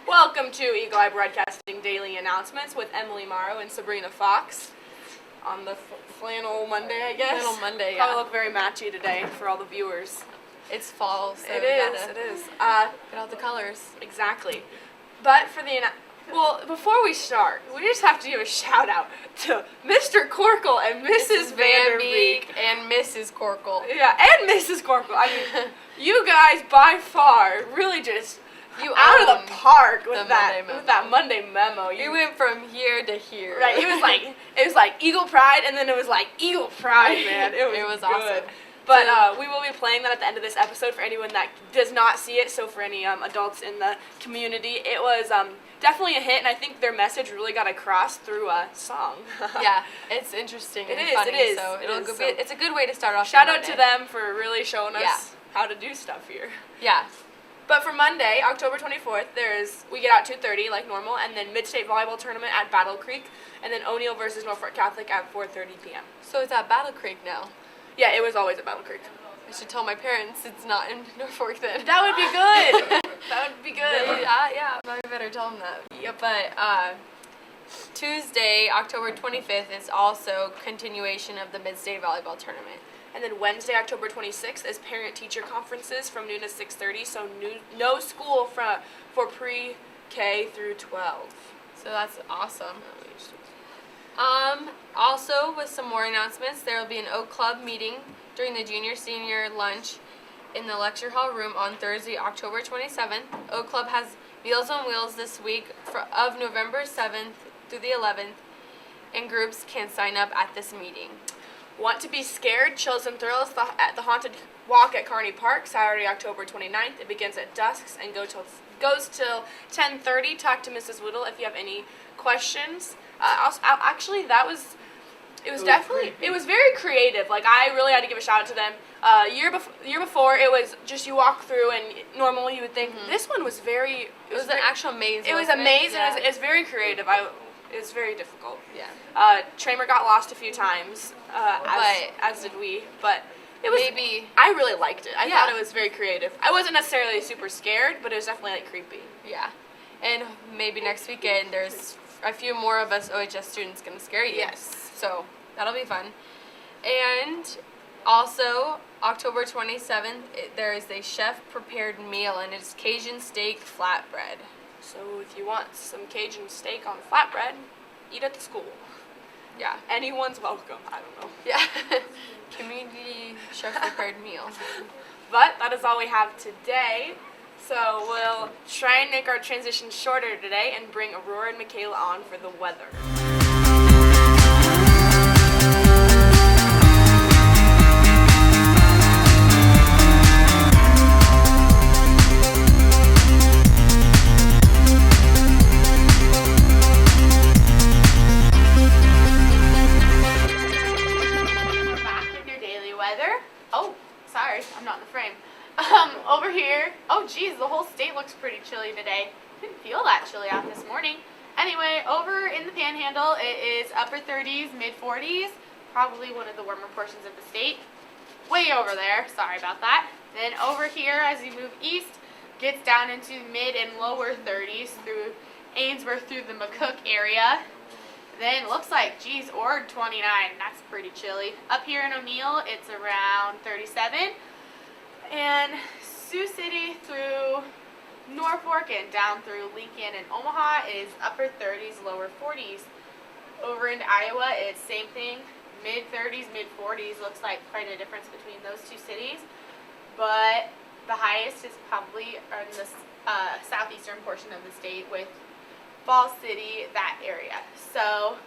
Welcome to Eagle Eye Broadcasting Daily Announcements with Emily Morrow and Sabrina Fox on the Flannel Monday, I guess. Flannel Monday, Probably yeah. look very matchy today for all the viewers. It's fall, so It we is. gotta get all the colors. Exactly. But for the before we start, we just have to give a shout out to Mr. Corkle and Mrs. Vanderbeek. and Mrs. Corkle. Yeah, and Mrs. Corkle. I mean, you guys by far really just out of the park with that Monday memo. You went from here to here. Right. It was like Eagle Pride, and then it was like Eagle Pride, man. It was good. Awesome. But we will be playing that at the end of this episode for anyone that does not see it. So for any adults in the community, it was definitely a hit, and I think their message really got across through a song. Yeah, it's interesting and funny. So it's a good way to start off. Shout out to them for really showing us how to do stuff here. Yeah. But for Monday, October 24th, we get out 2:30 like normal, and then Mid-State Volleyball Tournament at Battle Creek, and then O'Neill versus Norfolk Catholic at 4:30 p.m. So it's at Battle Creek now. Yeah, it was always at Battle Creek. I should tell my parents it's not in Norfolk then. That would be good. That would be good. Yeah, I better tell them that. Yeah, but Tuesday, October 25th is also continuation of the Mid-State Volleyball Tournament. And then Wednesday, October 26th is parent-teacher conferences from noon to 6:30, so no school for pre-K through 12. So that's awesome. Also, with some more announcements, there will be an Oak Club meeting during the junior-senior lunch in the lecture hall room on Thursday, October 27th. Oak Club has Meals on Wheels this week of November 7th through the 11th, and groups can sign up at this meeting. Want to be scared? Chills and Thrills at the Haunted Walk at Kearney Park, Saturday, October 29th. It begins at dusk and goes till 10:30. Talk to Mrs. Whittle if you have any questions. Actually, it was very creative. Like, I really had to give a shout out to them. Year before, it was just you walk through, and normally you would think this one was very. It was an actual maze. It was a maze, and it's very creative. It was very difficult. Yeah. Tramer got lost a few times, as did we. But it was. I really liked it. I thought it was very creative. I wasn't necessarily super scared, but it was definitely like creepy. Yeah. And maybe next weekend there's a few more of us OHS students gonna scare you. Yes. So that'll be fun. And also October 27th, there is a chef prepared meal, and it's Cajun steak flatbread. So if you want some Cajun steak on flatbread, eat at the school. Yeah. Anyone's welcome. I don't know. Yeah. Community chef prepared meal. But that is all we have today. So we'll try and make our transition shorter today and bring Aurora and Michaela on for the weather. Over here, oh geez, the whole state looks pretty chilly today. Didn't feel that chilly out this morning. Anyway, over in the Panhandle, it is upper 30s, mid 40s, probably one of the warmer portions of the state. Way over there, sorry about that. Then over here, as you move east, gets down into mid and lower 30s through Ainsworth, through the McCook area. Then it looks like, geez, Ord 29, that's pretty chilly. Up here in O'Neill, it's around 37. And Sioux City through Norfolk and down through Lincoln and Omaha is upper 30s, lower 40s. Over into Iowa, it's same thing, mid 30s, mid 40s. Looks like quite a difference between those two cities. But the highest is probably in the southeastern portion of the state with Falls City, that area. So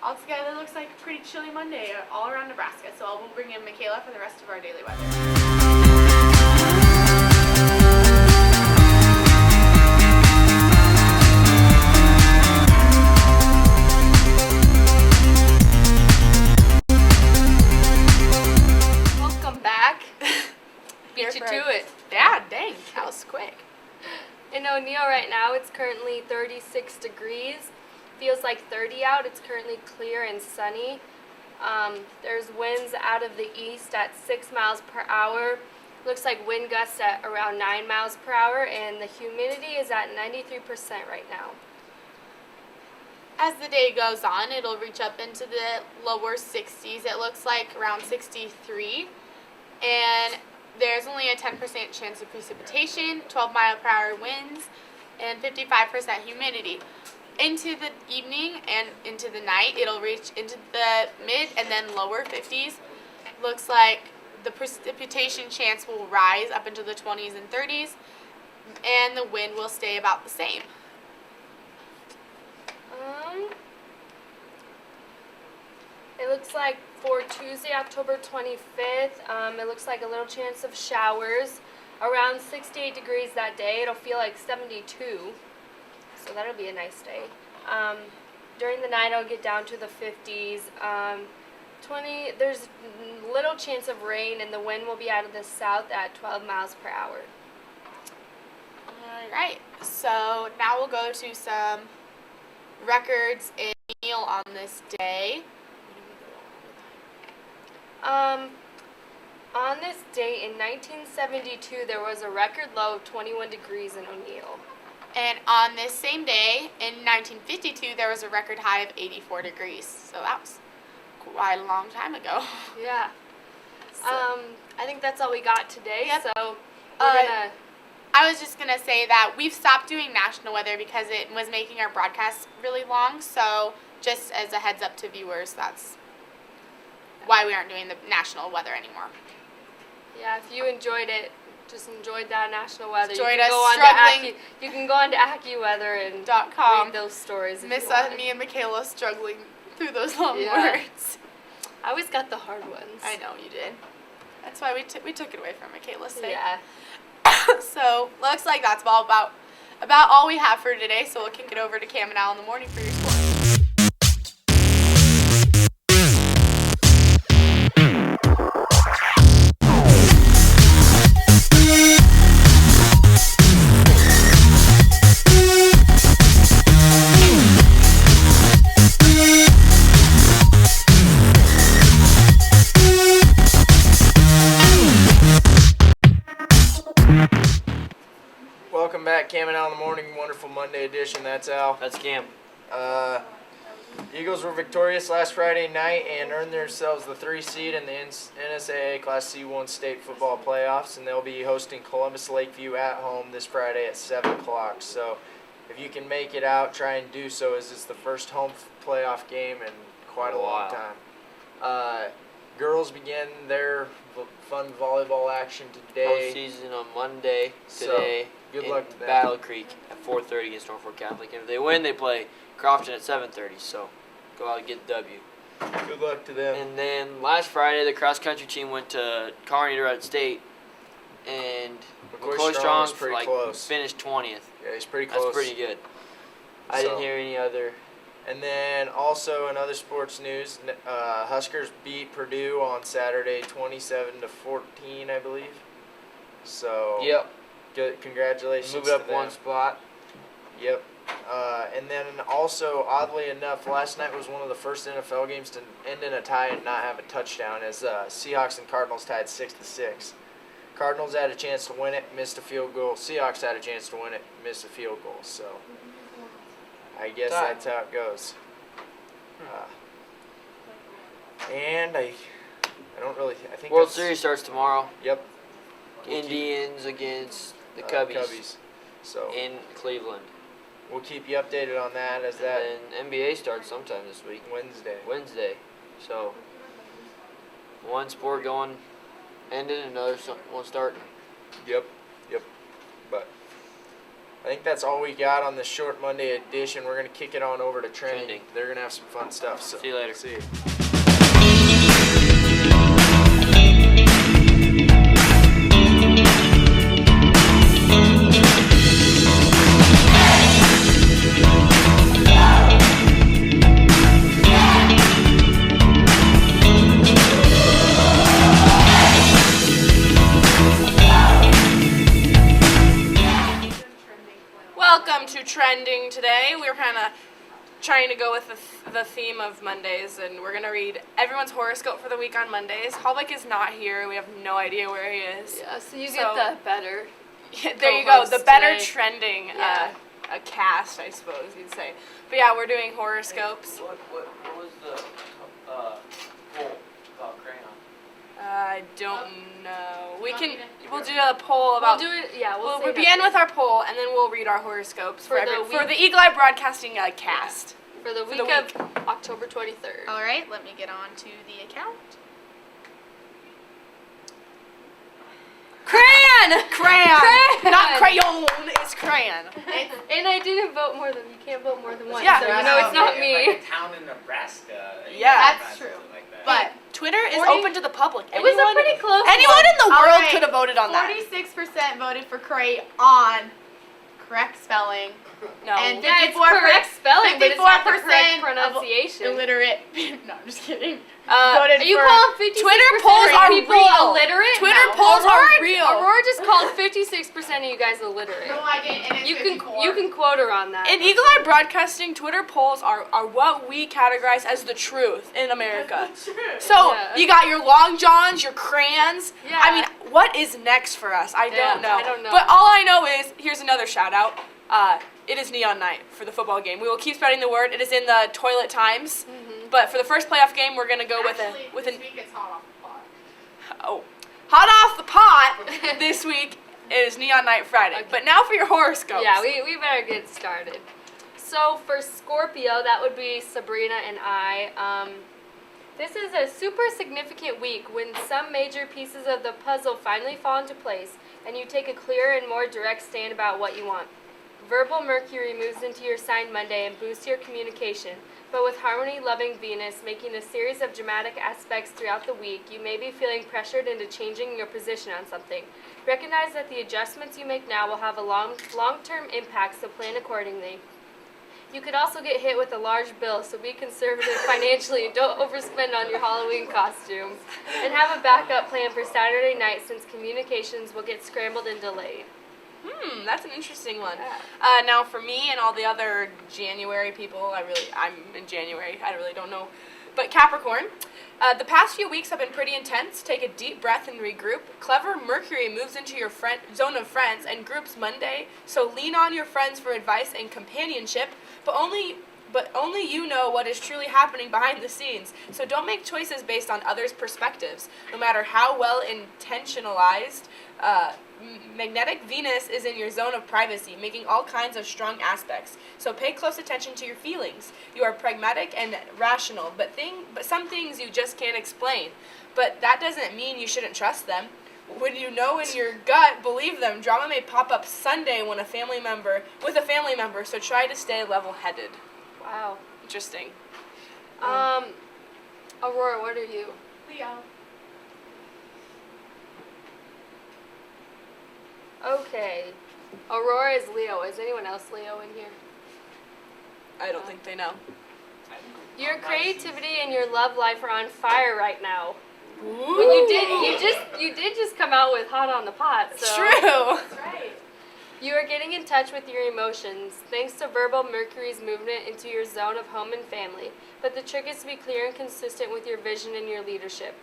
altogether, it looks like a pretty chilly Monday all around Nebraska. So I will bring in Michaela for the rest of our daily weather. Beat you to it. Yeah, dang, that was quick. In O'Neill right now, it's currently 36 degrees. Feels like 30 out. It's currently clear and sunny. There's winds out of the east at 6 miles per hour. Looks like wind gusts at around 9 miles per hour, and the humidity is at 93% right now. As the day goes on, it'll reach up into the lower 60s. It looks like around 63. And there's only a 10% chance of precipitation, 12-mile-per-hour winds, and 55% humidity. Into the evening and into the night, it'll reach into the mid and then lower 50s. Looks like the precipitation chance will rise up into the 20s and 30s, and the wind will stay about the same. It looks like for Tuesday, October 25th, it looks like a little chance of showers. Around 68 degrees that day. It'll feel like 72, so that'll be a nice day. During the night, it'll get down to the 50s. There's little chance of rain, and the wind will be out of the south at 12 miles per hour. Alright, so now we'll go to some records in meal on this day. On this date in 1972, there was a record low of 21 degrees in O'Neill. And on this same day, in 1952, there was a record high of 84 degrees. So that was quite a long time ago. Yeah. So, I think that's all we got today. Yep. So we're gonna. I was just going to say that we've stopped doing national weather because it was making our broadcast really long. So just as a heads up to viewers, that's why we aren't doing the national weather anymore. Yeah, if you enjoyed it, just enjoyed that national weather. Enjoyed you can us go on struggling. to you can go on to AccuWeather and .com. read those stories. If Miss you want. me and Michaela struggling through those long Yeah. words. I always got the hard ones. I know you did. That's why we took it away from Michaela's sake. Yeah. So looks like that's about all we have for today. So we'll kick it over to Cam and Al in the morning for your sports. Welcome back, Cam and Al in the morning, wonderful Monday edition. That's Al. That's Cam. Eagles were victorious last Friday night and earned themselves the 3 seed in the NSAA Class C1 state football playoffs, and they'll be hosting Columbus Lakeview at home this Friday at 7 o'clock. So if you can make it out, try and do so, as it's the first home playoff game in quite a long time. Girls begin their fun volleyball action today. Postseason on Monday So, today. good in luck to them. Battle Creek at 4:30 against Norfolk Catholic. And if they win, they play Crofton at 7:30. So go out and get the W. Good luck to them. And then last Friday, the cross country team went to Kearney to Red State, and McCoy McCoy Strong was Strong pretty close. finished 20th. Yeah, he's pretty close. That's pretty good. I So- didn't hear any other. And then also in other sports news, Huskers beat Purdue on Saturday 27-14, I believe. So Yep. good, congratulations. Move to up them. one spot. Yep. And then also, oddly enough, last night was one of the first NFL games to end in a tie and not have a touchdown, as Seahawks and Cardinals tied 6-6. Cardinals had a chance to win it, missed a field goal. Seahawks had a chance to win it, missed a field goal. So I guess Tie. that's how it goes. And I think World that's- Series starts tomorrow. Yep. Indians against the Cubbies, So in Cleveland. we'll keep you updated on that as that And then NBA starts sometime this week. Wednesday. So one sport going ended, another one starting. Yep. But I think that's all we got on this short Monday edition. We're gonna kick it on over to trending. Trending. They're gonna have some fun stuff. So See you later. See you. Welcome to Trending today. We're kind of trying to go with the theme of Mondays, and we're gonna read everyone's horoscope for the week on Mondays. Halbeck is not here. We have no idea where he is. Yeah, so you So- get the better. There you go. The Co-host better today. trending Yeah. a cast, I suppose you'd say. But yeah, we're doing horoscopes. What was the poll about crayon? I don't know. We'll do a poll We'll about. do it. Yeah, we'll We'll say begin next with our poll, and then we'll read our horoscopes For the for week- the Eagle Eye Broadcasting cast. for the week the week. of October 23rd. All right, let me get on to the account. Crayon! Crayon! Crayon! Not crayon, it's crayon. And I didn't vote more than you can't vote more than once. Yeah. So you know it's not me. Like a town in Nebraska. Yeah. That's true. Like that. But Twitter is 40 open to the public. It was a pretty close Anyone one. in the All world right. could have voted on that. 46% voted for crayon. Correct spelling. No. And Yeah, it's 54% correct spelling, but it's not the 54% correct of pronunciation. Illiterate. No, I'm just kidding. Uh, voted Are you for calling 56% Twitter polls of are people real. illiterate? Twitter No. polls are Aurora- real. Aurora just called 56% of you guys illiterate. No, I didn't. And it's You can 54. you can quote her on that. In Eagle Eye Broadcasting, Twitter polls are what we categorize as the truth in America. So Yeah. you got your long johns, your crayons. Yeah. I mean, what is next for us? I Yeah, don't know. I don't know. But all I know is here's another shout out. It is neon night for the football game. We will keep spreading the word. It is in the Toilet Times. But for the first playoff game, we're gonna go Actually, with this an week it's hot off the pot. hot off the pot. This week is Neon Night Friday. Okay. But now for your horoscopes. Yeah, we better get started. So for Scorpio, that would be Sabrina and I. This is a super significant week when some major pieces of the puzzle finally fall into place and you take a clearer and more direct stand about what you want. Verbal Mercury moves into your sign Monday and boosts your communication, but with harmony-loving Venus making a series of dramatic aspects throughout the week, you may be feeling pressured into changing your position on something. Recognize that the adjustments you make now will have a long-term impact, so plan accordingly. You could also get hit with a large bill, so be conservative financially and don't overspend on your Halloween costumes. And have a backup plan for Saturday night since communications will get scrambled and delayed. That's an interesting one. Yeah. Now for me and all the other January people, I'm in January. I really don't know. But Capricorn, the past few weeks have been pretty intense. Take a deep breath and regroup. Clever Mercury moves into your zone of friends and groups Monday, so lean on your friends for advice and companionship, but only you know what is truly happening behind the scenes. So don't make choices based on others' perspectives, no matter how well intentionalized. Magnetic Venus is in your zone of privacy, making all kinds of strong aspects. So pay close attention to your feelings. You are pragmatic and rational, but some things you just can't explain. But that doesn't mean you shouldn't trust them. When you know in your gut, believe them. Drama may pop up Sunday with a family member, so try to stay level-headed. Wow. Interesting. Aurora, what are you? Leo. Okay. Aurora is Leo. Is anyone else Leo in here? I don't think they know. Your creativity and your love life are on fire right now. Ooh. When you did just come out with hot on the pot. It's So. true. That's right. You are getting in touch with your emotions, thanks to verbal Mercury's movement into your zone of home and family, but the trick is to be clear and consistent with your vision and your leadership.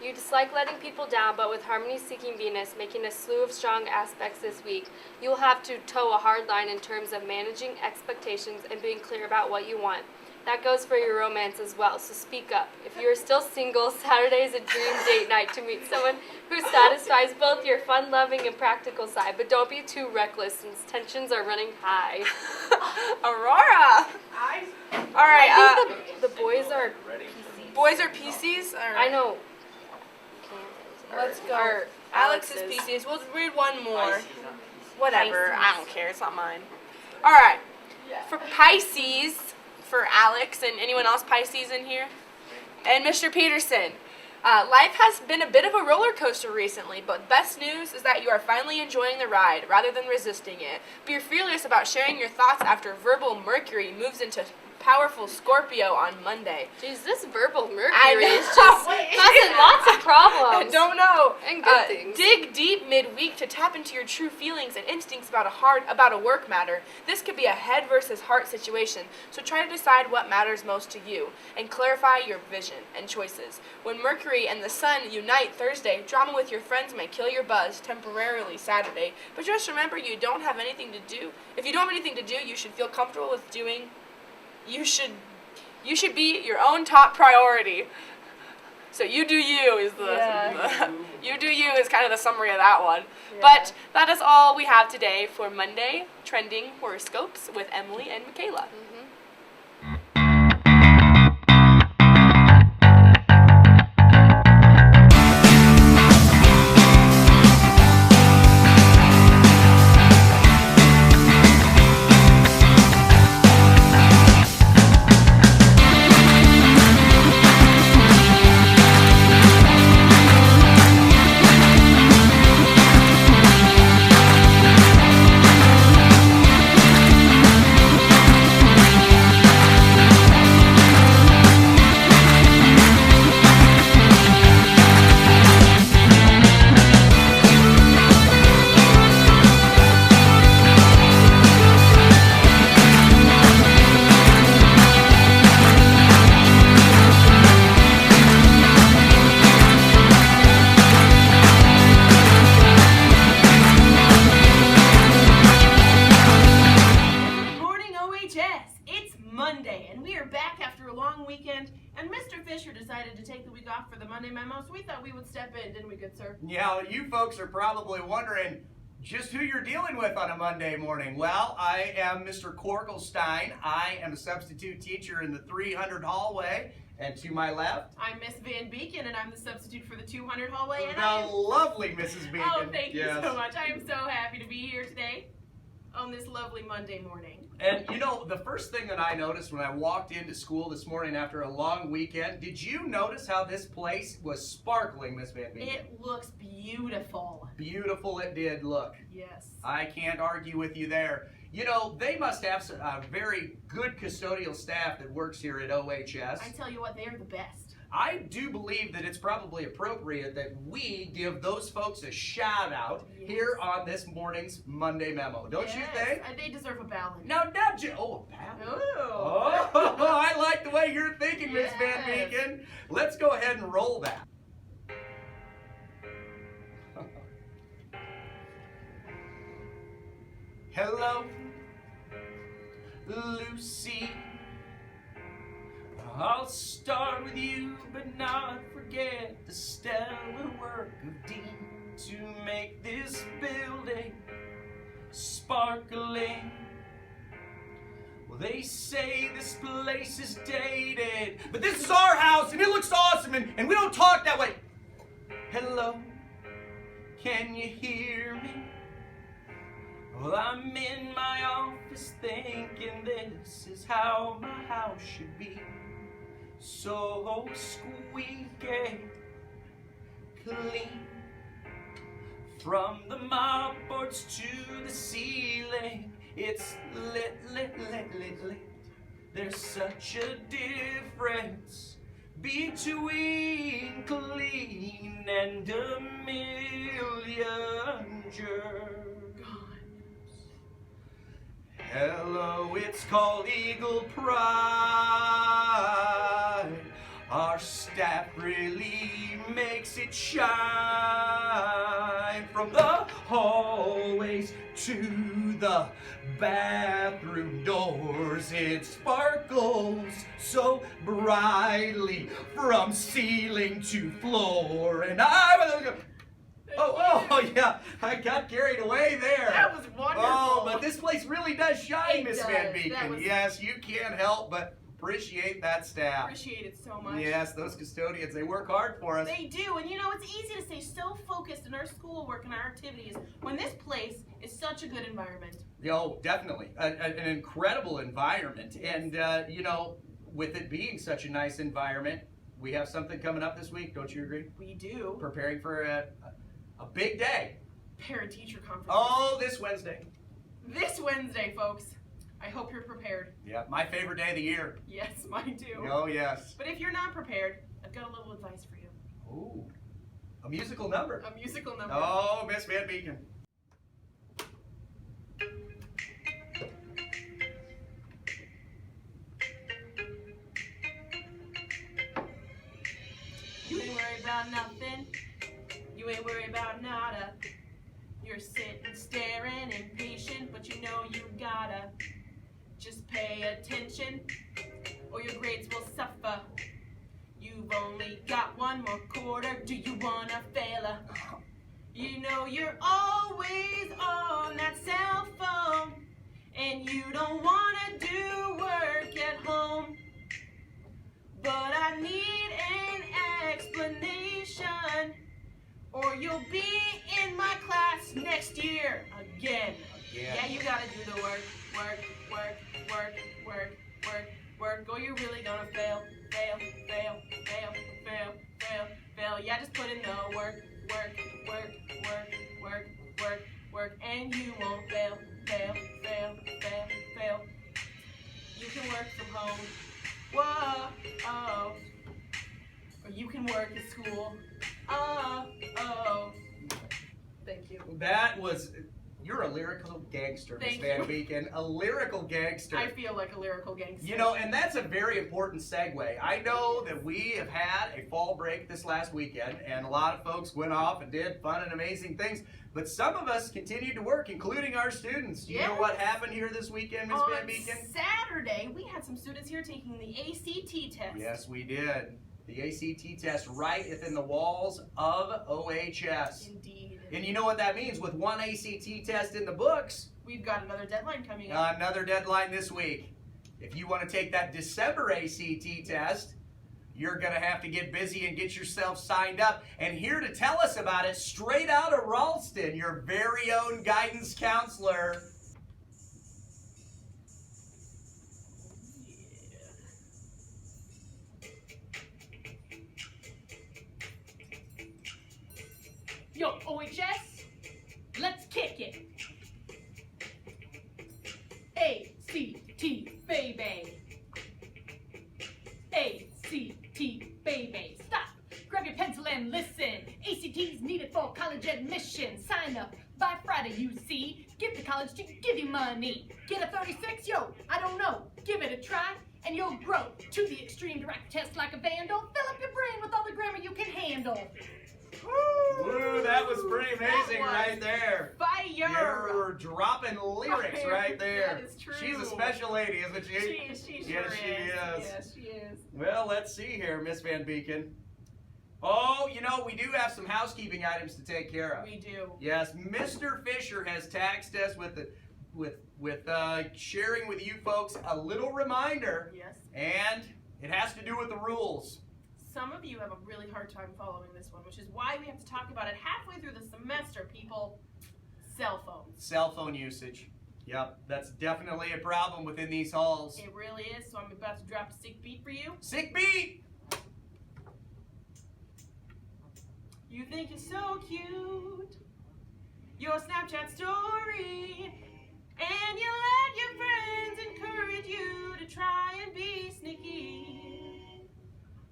You dislike letting people down, but with harmony-seeking Venus making a slew of strong aspects this week, you will have to toe a hard line in terms of managing expectations and being clear about what you want. That goes for your romance as well, so speak up. If you are still single, Saturday is a dream date night to meet someone who satisfies both your fun-loving and practical side, but don't be too reckless since tensions are running high. Aurora. All right. I think the boys are Boys are PCs. All right. I know. Let's go. Or Alex is Alex's. PCs. We'll read one more. Pisces on Pisces. Whatever. Pisces. I don't care. It's not mine. All right. For Pisces, for Alex and anyone else Pisces in here, and Mr. Peterson. Life has been a bit of a roller coaster recently, but best news is that you are finally enjoying the ride rather than resisting it. Be fearless about sharing your thoughts after verbal Mercury moves into powerful Scorpio on Monday. Jeez, this verbal Mercury I know. is just causing lots of I problems. don't know. And good things. Dig deep midweek to tap into your true feelings and instincts about a work matter. This could be a head versus heart situation, so try to decide what matters most to you and clarify your vision and choices. When Mercury and the Sun unite Thursday, drama with your friends may kill your buzz temporarily Saturday, but just remember you don't have anything to do. If you don't have anything to do, you should feel comfortable with doing. You should be your own top priority. So you do you is you do you is kind of the summary of that one. Yeah. But that is all we have today for Monday Trending Horoscopes with Emily and Michaela. Good morning, OHS. It's Monday, and we are back after a long weekend. And Mr. Fisher decided to take the week off for the Monday memo, so we thought we would step in, didn't we, good sir? Yeah, you folks are probably wondering just who you're dealing with on a Monday morning. Well, I am Mr. Korkelstein. I am a substitute teacher in the 300 hallway. And to my left, I'm Miss Van Beeken, and I'm the substitute for the 200 hallway. And the lovely Mrs. Beacon. Oh, thank you Yes. so much. I am so happy to be here today on this lovely Monday morning. And you know, the first thing that I noticed when I walked into school this morning after a long weekend, did you notice how this place was sparkling, Miss Van Beeken? It looks beautiful. Beautiful it did look. Yes. I can't argue with you there. You know, they must have a very good custodial staff that works here at OHS. I tell you what, they are the best. I do believe that it's probably appropriate that we give those folks a shout out here on this morning's Monday memo. Don't you think? They deserve a ballot. No, not just, oh, a ballot. Oh. Oh, I like the way you're thinking, Miss Van Yes. Beeken. Let's go ahead and roll that. Hello, Lucy. I'll start with you, but not forget the stellar work of Dean to make this building sparkling. Well, they say this place is dated, but this is our house and it looks awesome, and we don't talk that way. Hello, can you hear me? Well, I'm in my office thinking this is how my house should be. So squeaky clean, from the mop boards to the ceiling. It's lit. There's such a difference between clean and a million germs. Hello, it's called Eagle Pride. Our staff really makes it shine. From the hallways to the bathroom doors, it sparkles so brightly from ceiling to floor. And Oh, yeah, I got carried away there. That was wonderful. Oh, but this place really does shine, It Miss does. Van That Beeken. was- Yes, you can't help but appreciate that staff. Appreciate it so much. Yes, those custodians, they work hard for us. They do, and you know, it's easy to stay so focused in our schoolwork and our activities when this place is such a good environment. Oh, definitely. An incredible environment. And, you know, with it being such a nice environment, we have something coming up this week, don't you agree? We do. Preparing for a big day. Parent-teacher conference. Oh, this Wednesday. This Wednesday, folks. I hope you're prepared. Yeah, my favorite day of the year. Yes, mine too. Oh, yes. But if you're not prepared, I've got a little advice for you. Ooh, a musical number. A musical number. Oh, Miss Van Beeken. You ain't worried about nothing. You ain't worried about nada. You're sitting, staring, impatient, but you know you gotta just pay attention, or your grades will suffer. You've only got one more quarter. Do you wanna fail? You know you're always on that cell phone, and you don't wanna do work at home. But I need an explanation, or you'll be in my class next year again. Yeah, you gotta do the work. Or you're really gonna fail. Yeah, just put in the work, and you won't fail. You can work from home. Whoa, oh. Or you can work at school. Oh. Thank you. That was, you're a lyrical gangster, Miss Thank Van you. Beeken. A lyrical gangster. I feel like a lyrical gangster. You know, and that's a very important segue. I know that we have had a fall break this last weekend, and a lot of folks went off and did fun and amazing things, but some of us continued to work, including our students. Do you know what happened here this weekend, Miss Van Beeken? On Saturday, we had some students here taking the ACT test. Yes, we did. The ACT test right within the walls of OHS. Indeed. And you know what that means? With one ACT test in the books, We've got another deadline coming up. another deadline this week. If you want to take that December ACT test, you're going to have to get busy and get yourself signed up. And here to tell us about it, straight out of Ralston, your very own guidance counselor. Yo, OHS, let's kick it. ACT, baby. ACT, baby. Stop. Grab your pencil and listen. ACT's needed for college admission. Sign up by Friday, you see. Get the college to give you money. Get a 36? Yo, I don't know. Give it a try, and you'll grow to the extreme direct test like a vandal. Fill up your brain with all the grammar you can handle. Woo, that was pretty amazing right there. Fire! You're dropping lyrics right there. That is true. She's a special lady, isn't she? She sure Yes, she is. Yes, she is. Well, let's see here, Miss Van Beeken. Oh, you know, we do have some housekeeping items to take care of. We do. Yes, Mr. Fisher has taxed us with sharing with you folks a little reminder, Yes. and it has to do with the rules. Some of you have a really hard time following this one, which is why we have to talk about it halfway through the semester, people. Cell phones. Cell phone usage. Yep, that's definitely a problem within these halls. It really is, so I'm about to drop a sick beat for you. Sick beat! You think you're so cute, your Snapchat story, and you let your friends encourage you to try and be sneaky.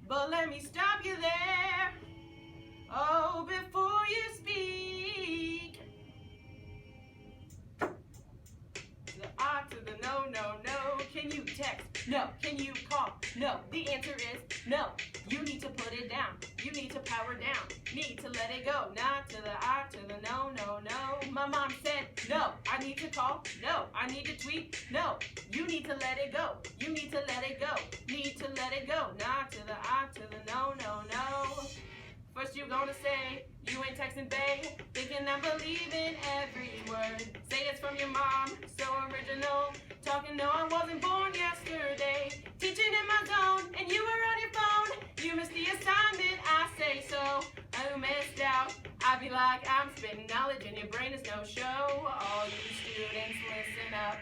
But let me stop you there, oh, before you speak. To the I to the no, no, no. Can you text? No. Can you call? No. The answer is no. You need to put it down. You need to power down. Need to let it go. Not to the I to the no, no, no. My mom said no. I need to call. No. I need to tweet. No. You need to let it go. You need to let it go. Need to let it go. Not to the I to the no, no, no. First you gonna say you ain't texting bae, thinking I'm believing every word. Say it's from your mom, so original. Talking, no, I wasn't born yesterday. Teaching in my zone, and you were on your phone. You missed the assignment, I say so. I missed out. I be like, I'm spitting knowledge, and your brain is no show. All you students, listen up.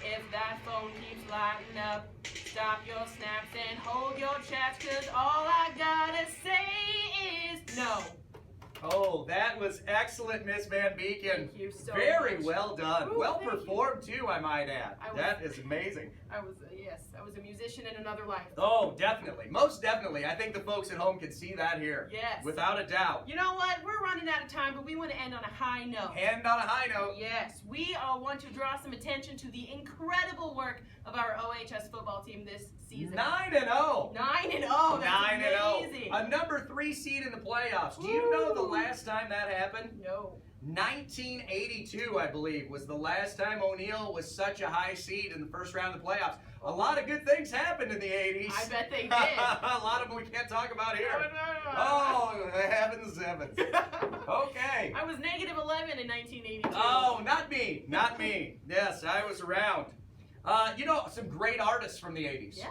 If that phone keeps lighting up, stop your snaps and hold your chats, 'cause all I gotta say is no. Oh, that was excellent, Miss Van Beeken. Thank you so Very much. well done. Ooh, well thank you. performed too, I might add. I was- That is amazing. I was a musician in another life. Oh, definitely. Most definitely. I think the folks at home can see that here. Yes. Without a doubt. You know what? We're running out of time, but we want to end on a high note. And on a high note. Yes, we all want to draw some attention to the incredible work of our OHS football team this season. 9-0. 9-0. That's 9-0. amazing. A number 3 seed in the playoffs. Do you know the Woo. last time that happened? No. 1982, I believe, was the last time O'Neill was such a high seed in the first round of the playoffs. A lot of good things happened in the 80s. I bet they did. A lot of them we can't talk about here. Oh, heavens, heavens. Okay. I was negative 11 in 1982. Oh, not me. Not me. Yes, I was around. You know, some great artists from the 80s. Yes.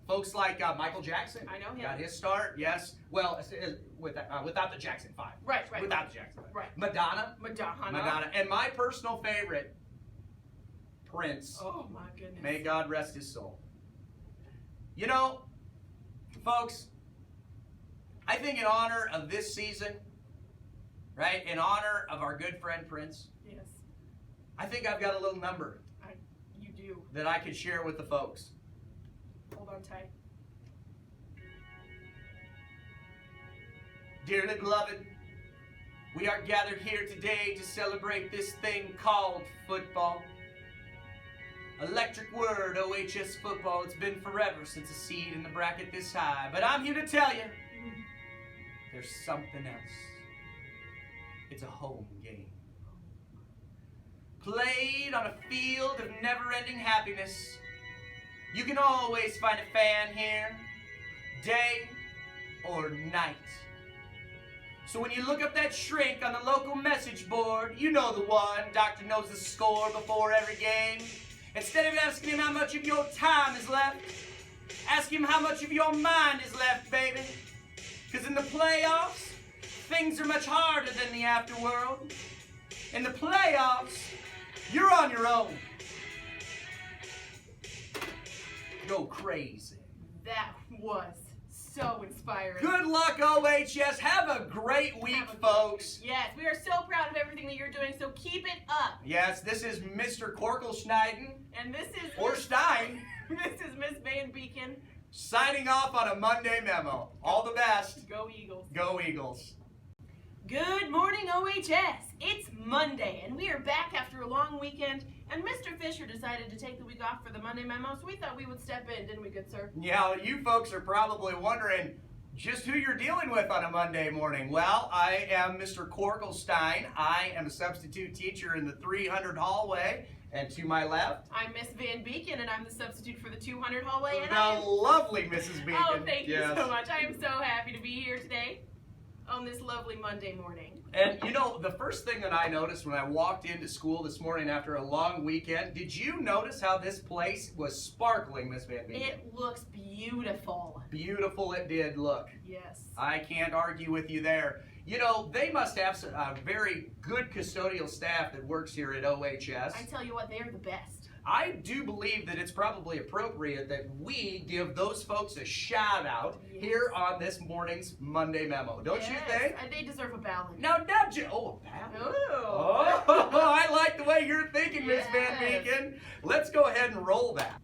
Folks like Michael Jackson. I know him. Got his start, yes. Well, without the Jackson 5. Right. Without the Jackson 5. Right. Madonna. Madonna. And my personal favorite, Prince. Oh my goodness. May God rest his soul. You know, folks, I think in honor of this season, right, in honor of our good friend Prince, Yes, I think I've got a little number you do. that I could share with the folks. Hold on tight. Dearly beloved, we are gathered here today to celebrate this thing called football. Electric word, OHS football. It's been forever since a seed in the bracket this high. But I'm here to tell you, there's something else. It's a home game. Played on a field of never-ending happiness. You can always find a fan here, day or night. So when you look up that shrink on the local message board, you know the one. Doctor knows the score before every game. Instead of asking him how much of your time is left, ask him how much of your mind is left, baby. Because in the playoffs, things are much harder than the afterworld. In the playoffs, you're on your own. Go crazy. That was so inspiring. Good luck, OHS. Have a great week, Have a good folks. Yes, we are so proud of everything that you're doing, so keep it up. Yes, this is Mr. Korkelschneiden, And this is or Stein, this is Miss Van Beeken. signing off on a Monday memo. All the best. Go Eagles. Go Eagles. Good morning, OHS. It's Monday, and we are back after a long weekend. And Mr. Fisher decided to take the week off for the Monday memo, so we thought we would step in, didn't we, good sir? Yeah, you folks are probably wondering just who you're dealing with on a Monday morning. Well, I am Mr. Korkelstein. I am a substitute teacher in the 300 hallway. And to my left, I'm Miss Van Beeken, and I'm the substitute for the 200 hallway. And the lovely Mrs. Beacon. Oh, thank you Yes. so much. I am so happy to be here today on this lovely Monday morning. And you know, the first thing that I noticed when I walked into school this morning after a long weekend, did you notice how this place was sparkling, Miss Van Beeken? It looks beautiful. Beautiful it did look. Yes. I can't argue with you there. You know, they must have a very good custodial staff that works here at OHS. I tell you what, they are the best. I do believe that it's probably appropriate that we give those folks a shout out Yes. here on this morning's Monday memo. Don't you Yes, think? and they deserve a ballot. Now, not you. Oh, a ballot. Ooh. Oh, I like the way you're thinking, Miss Van Yes. Beeken. Let's go ahead and roll that.